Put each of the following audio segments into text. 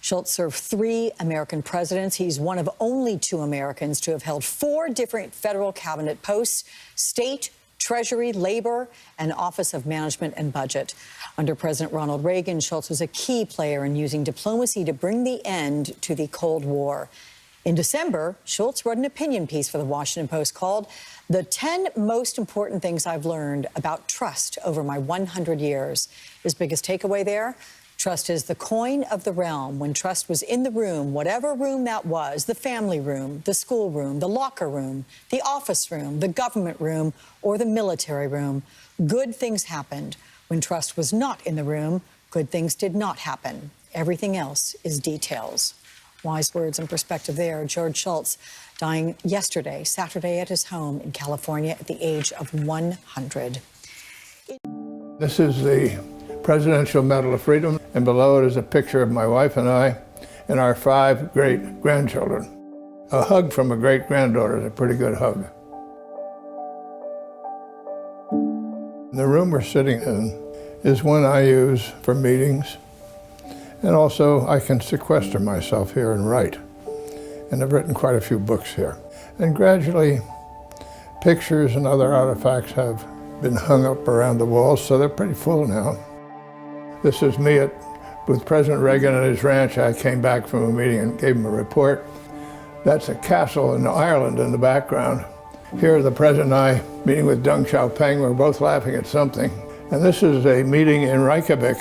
Shultz served 3 American presidents. He's one of only 2 Americans to have held 4 different federal cabinet posts: State, Treasury, Labor, and Office of Management and Budget. Under President Ronald Reagan, Shultz was a key player in using diplomacy to bring the end to the Cold War. In December, Shultz wrote an opinion piece for the Washington Post called "The 10 Most Important Things I've Learned About Trust Over My 100 Years." His biggest takeaway there: trust is the coin of the realm. When trust was in the room, whatever room that was, the family room, the school room, the locker room, the office room, the government room, or the military room, good things happened. When trust was not in the room, good things did not happen. Everything else is details. Wise words and perspective there. George Shultz dying yesterday, Saturday, at his home in California at the age of 100. This is the Presidential Medal of Freedom, and below it is a picture of my wife and I and our 5 great-grandchildren. A hug from a great-granddaughter is a pretty good hug. The room we're sitting in is one I use for meetings, and also I can sequester myself here and write. And I've written quite a few books here. And gradually, pictures and other artifacts have been hung up around the walls, so they're pretty full now. This is me with President Reagan at his ranch. I came back from a meeting and gave him a report. That's a castle in Ireland in the background. Here the President and I meeting with Deng Xiaoping. We're both laughing at something. And this is a meeting in Reykjavik.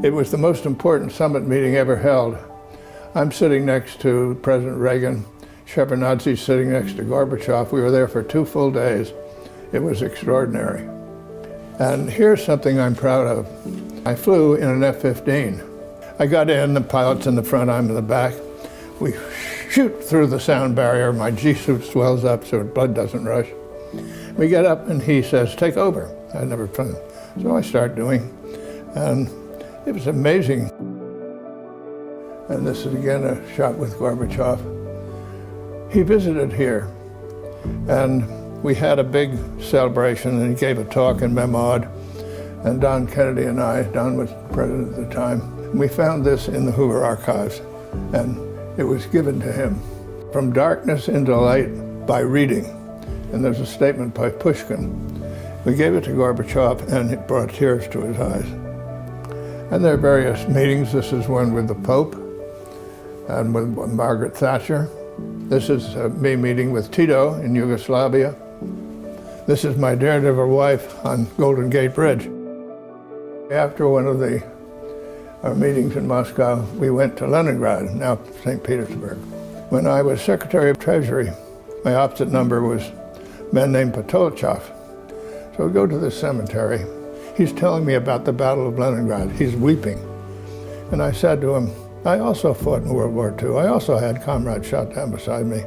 It was the most important summit meeting ever held. I'm sitting next to President Reagan. Shevardnadze's sitting next to Gorbachev. We were there for 2 full days. It was extraordinary. And here's something I'm proud of. I flew in an F-15. I got in, the pilot's in the front, I'm in the back. We shoot through the sound barrier. My G-suit swells up so blood doesn't rush. We get up and he says, "Take over." I'd never flown. So I start doing, and it was amazing. And this is again a shot with Gorbachev. He visited here, and we had a big celebration, and he gave a talk in Memad, and Don Kennedy and I, Don was president at the time, we found this in the Hoover archives, and it was given to him. From darkness into light by reading. And there's a statement by Pushkin. We gave it to Gorbachev, and it brought tears to his eyes. And there are various meetings. This is one with the Pope and with Margaret Thatcher. This is me meeting with Tito in Yugoslavia. This is my daredevil wife on Golden Gate Bridge. After one of our meetings in Moscow, we went to Leningrad, now St. Petersburg. When I was Secretary of Treasury, my opposite number was a man named Potolchev. So we go to this cemetery. He's telling me about the Battle of Leningrad. He's weeping. And I said to him, I also fought in World War II. I also had comrades shot down beside me.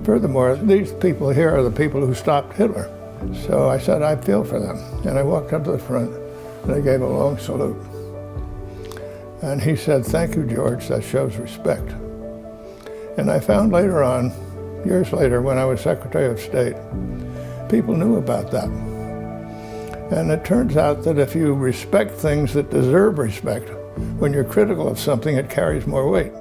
Furthermore, these people here are the people who stopped Hitler. So I said, I feel for them. And I walked up to the front, and I gave a long salute. And he said, "Thank you, George, that shows respect." And I found later on, years later, when I was Secretary of State, people knew about that. And it turns out that if you respect things that deserve respect, when you're critical of something, it carries more weight.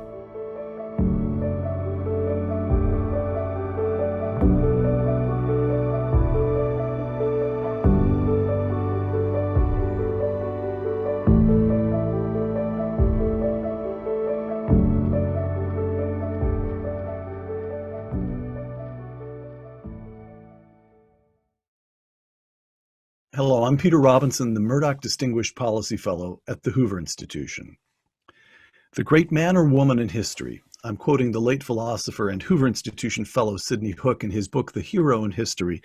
Hello, I'm Peter Robinson, the Murdoch Distinguished Policy Fellow at the Hoover Institution. The great man or woman in history, I'm quoting the late philosopher and Hoover Institution Fellow Sidney Hook in his book, The Hero in History.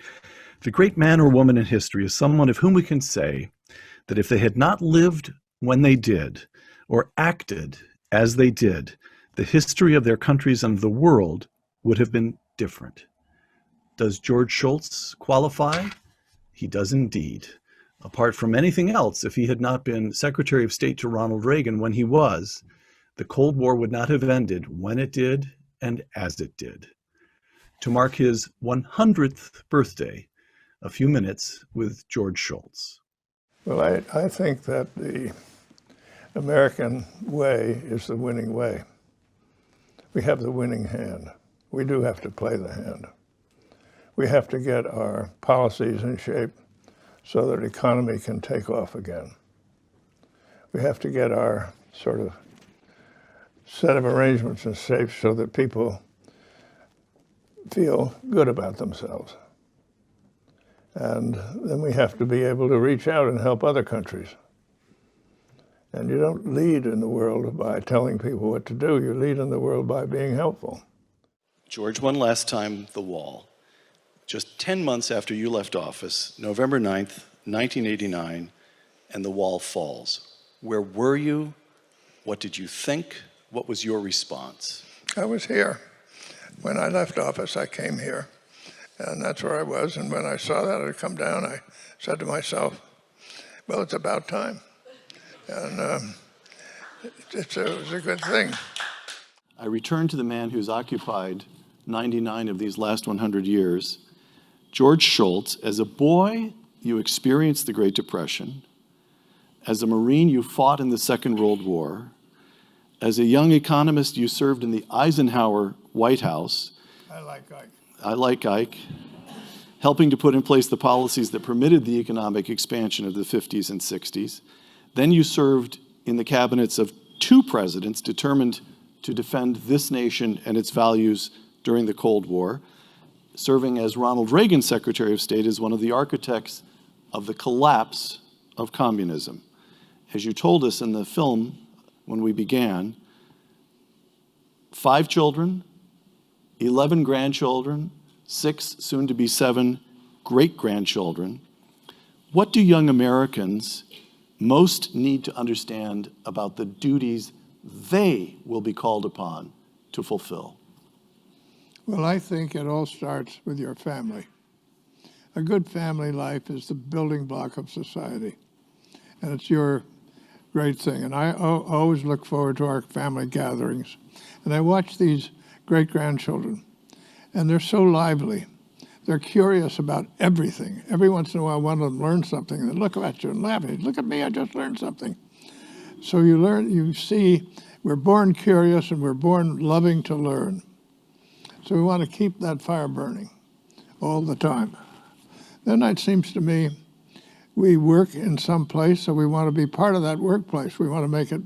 The great man or woman in history is someone of whom we can say that if they had not lived when they did, or acted as they did, the history of their countries and of the world would have been different. Does George Shultz qualify? He does indeed. Apart from anything else, if he had not been Secretary of State to Ronald Reagan when he was, the Cold War would not have ended when it did and as it did. To mark his 100th birthday, a few minutes with George Shultz. Well, I think that the American way is the winning way. We have the winning hand. We do have to play the hand. We have to get our policies in shape so that the economy can take off again. We have to get our sort of set of arrangements in shape so that people feel good about themselves. And then we have to be able to reach out and help other countries. And you don't lead in the world by telling people what to do. You lead in the world by being helpful. George, one last time, the wall. Just 10 months after you left office, November 9th, 1989, and the wall falls. Where were you? What did you think? What was your response? I was here. When I left office, I came here. And that's where I was. And when I saw that it had come down, I said to myself, well, it's about time. And it was a good thing. I return to the man who's occupied 99 of these last 100 years, George Shultz. As a boy, you experienced the Great Depression. As a Marine, you fought in the Second World War. As a young economist, you served in the Eisenhower White House. I like Ike. Helping to put in place the policies that permitted the economic expansion of the 50s and 60s. Then you served in the cabinets of two presidents determined to defend this nation and its values during the Cold War, serving as Ronald Reagan's Secretary of State as one of the architects of the collapse of communism. As you told us in the film when we began, 5 children, 11 grandchildren, 6, soon to be 7, great-grandchildren. What do young Americans most need to understand about the duties they will be called upon to fulfill? Well, I think it all starts with your family. A good family life is the building block of society, and it's your great thing. And I always look forward to our family gatherings. And I watch these great-grandchildren, and they're so lively. They're curious about everything. Every once in a while, one of them learns something. They look at you and laugh. Look at me, I just learned something. So you see, we're born curious and we're born loving to learn. So we want to keep that fire burning all the time. Then it seems to me, we work in some place, so we want to be part of that workplace. We want to make it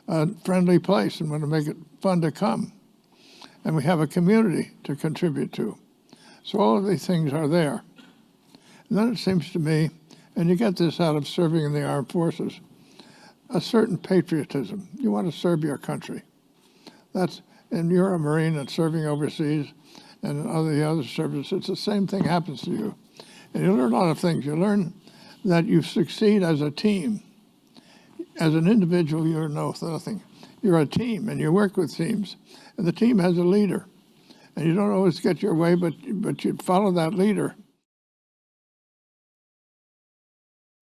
a friendly place and want to make it fun to come. And we have a community to contribute to. So all of these things are there. And then it seems to me, and you get this out of serving in the armed forces, a certain patriotism. You want to serve your country. And you're a Marine and serving overseas and other services, it's the same thing happens to you. And you learn a lot of things. You learn that you succeed as a team. As an individual, you're nothing. You're a team, and you work with teams. And the team has a leader. And you don't always get your way, but you follow that leader.